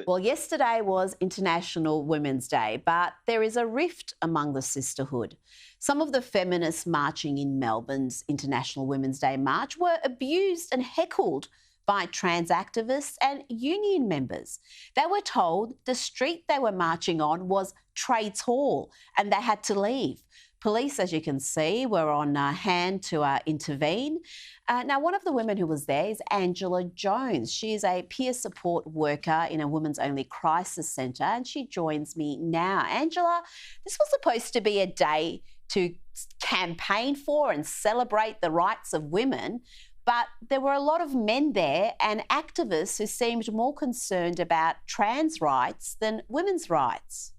Well, yesterday was International Women's Day, but there is a rift among the sisterhood. Some of the feminists marching in Melbourne's International Women's Day march were abused and heckled by trans activists and union members. They were told the street they were marching on was Trades Hall and they had to leave. Police, as you can see, were on hand to intervene. Now, one of the women who was there is Angela Jones. She is a peer support worker in a women's only crisis centre and she joins me now. Angela, this was supposed to be a day to campaign for and celebrate the rights of women, but there were a lot of men there and activists who seemed more concerned about trans rights than women's rights.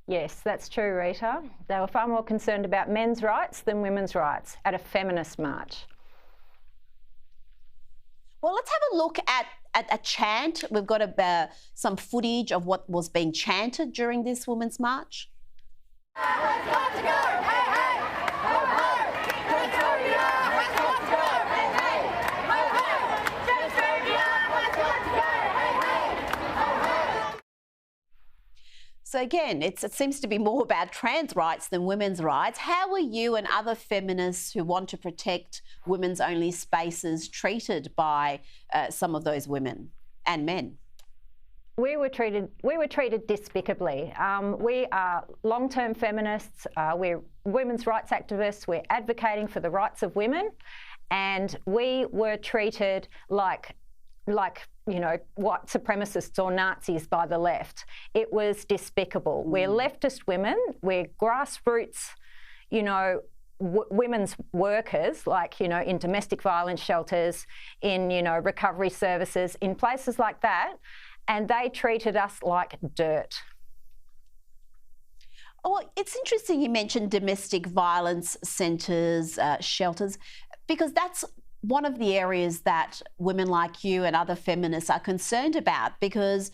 Yes, that's true, Rita. They were far more concerned about men's rights than women's rights at a feminist march. Well, let's have a look at a chant. We've got some footage of what was being chanted during this women's march. Let's got to go! Hey, hey! Ho, ho! Transphobia! Let's got to go! Hey, hey! Ho, ho! Transphobia! Let's got to go! Hey, hey! Ho, ho! So again, it seems to be more about trans rights than women's rights. How were you and other feminists who want to protect women's only spaces treated by some of those women and men? We were treated despicably. We are long-term feminists. We're women's rights activists. We're advocating for the rights of women, and we were treated like you know, white supremacists or Nazis by the left. It was despicable. We're leftist women. We're grassroots, you know, women's workers, like, you know, in domestic violence shelters, in, you know, recovery services, in places like that. And they treated us like dirt. Oh, it's interesting you mentioned domestic violence centres, shelters, because that's one of the areas that women like you and other feminists are concerned about, because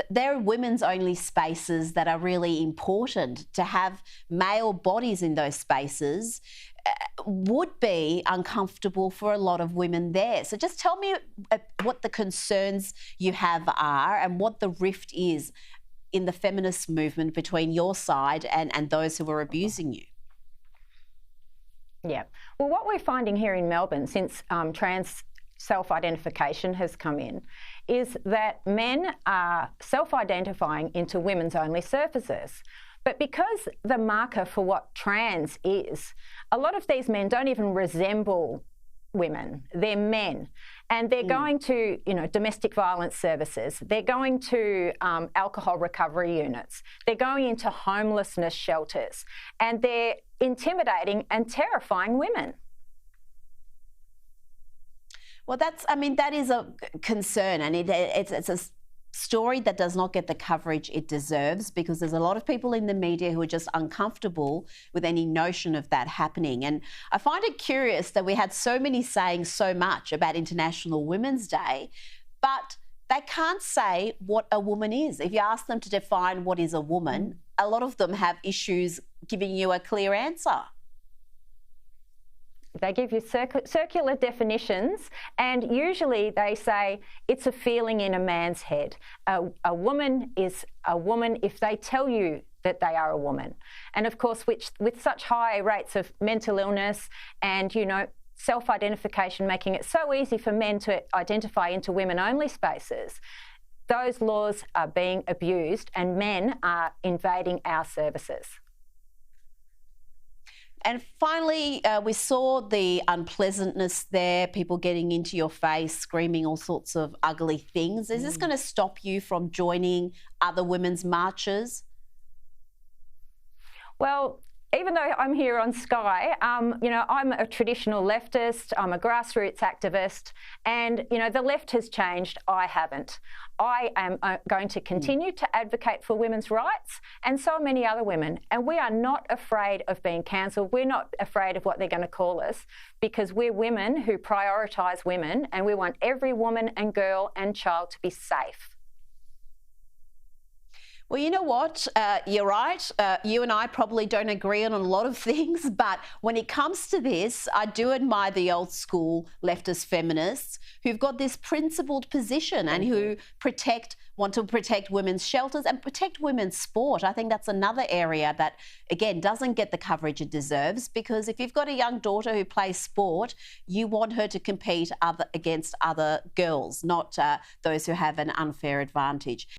they're women's only spaces that are really important. To have male bodies in those spaces would be uncomfortable for a lot of women there. So just tell me what the concerns you have are and what the rift is in the feminist movement between your side and those who are abusing you. Yeah. Well, what we're finding here in Melbourne since trans self-identification has come in is that men are self-identifying into women's only services. But because the marker for what trans is, a lot of these men don't even resemble women. They're men. And they're going to, you know, domestic violence services. They're going to alcohol recovery units. They're going into homelessness shelters. And they're intimidating and terrifying women. Well, that is a concern, and it's a story that does not get the coverage it deserves, because there's a lot of people in the media who are just uncomfortable with any notion of that happening. And I find it curious that we had so many saying so much about International Women's Day, but they can't say what a woman is. If you ask them to define what is a woman, a lot of them have issues giving you a clear answer. They give you circular definitions, and usually they say it's a feeling in a man's head. A woman is a woman if they tell you that they are a woman. And of course, with such high rates of mental illness and, you know, self-identification making it so easy for men to identify into women-only spaces, those laws are being abused and men are invading our services. And finally, we saw the unpleasantness there, people getting into your face, screaming all sorts of ugly things. Is this going to stop you from joining other women's marches? Well, even though I'm here on Sky, you know, I'm a traditional leftist, I'm a grassroots activist, and, you know, the left has changed, I haven't. I am going to continue to advocate for women's rights, and so are many other women. And we are not afraid of being cancelled. We're not afraid of what they're going to call us, because we're women who prioritise women, and we want every woman and girl and child to be safe. Well, you know what? You're right. You and I probably don't agree on a lot of things, but when it comes to this, I do admire the old school leftist feminists who've got this principled position and who want to protect women's shelters and protect women's sport. I think that's another area that, again, doesn't get the coverage it deserves, because if you've got a young daughter who plays sport, you want her to compete against other girls, not those who have an unfair advantage.